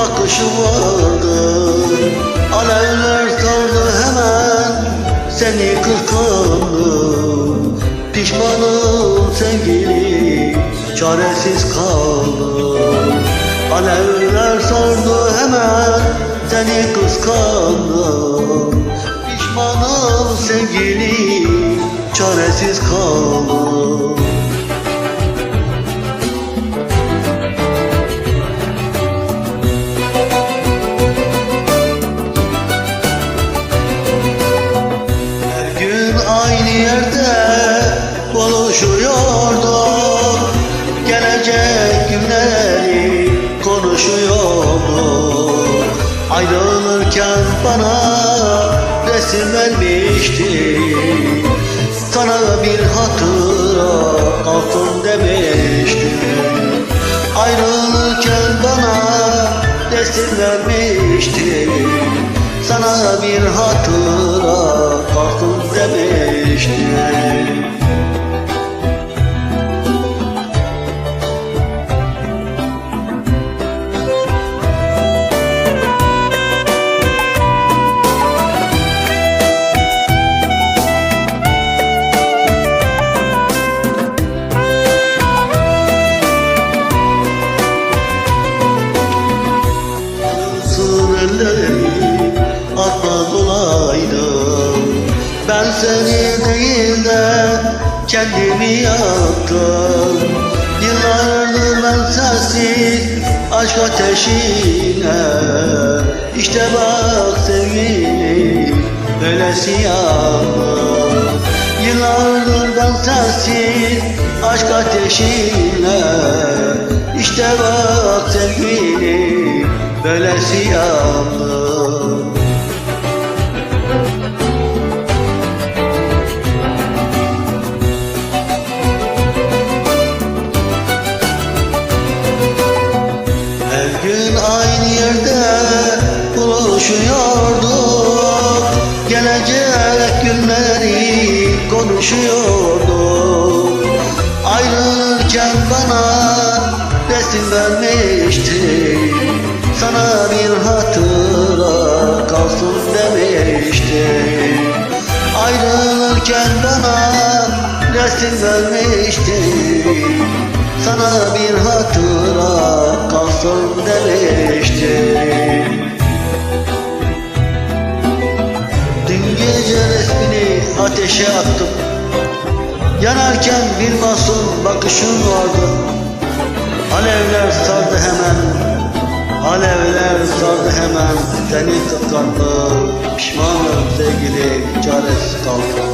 bakışı vardı. Alevler sardı hemen, seni kıskandım. Pişmanım sevgili, çaresiz kaldım. Alevler sardı hemen, seni kıskandım. Pişmanım sevgili, çaresiz kaldım. Her gün aynı yerde buluşuyorduk, gelecek günleri konuşuyorduk. Ayrılırken bana resim vermişti, sana bir hatıra kalsın demişti. Ayrılırken bana resim vermişti, sana bir hatıra kalsın demişti. Atmaz olaydım, ben seni değil de kendimi yaktım. Yıllardır ben sensiz aşk ateşine, işte bak sevgilim böylesi yandım. Yıllardır ben sensiz aşk ateşine, işte bak sevgilim böylesi yandım. Her gün aynı yerde buluşuyorduk, gelecek günleri konuşuyorduk. Ayrılırken bana resim vermişti, sana bir hatıra kalsın demişti. Ayrılırken bana resim vermişti, sana bir hatıra kalsın demişti. Dün gece resmini ateşe attım, yanarken bir masum bakışın vardı. Alevler sardı hemen, alevler sardı hemen, seni kıskandım. Pişmanım sevgili, çaresiz kaldım.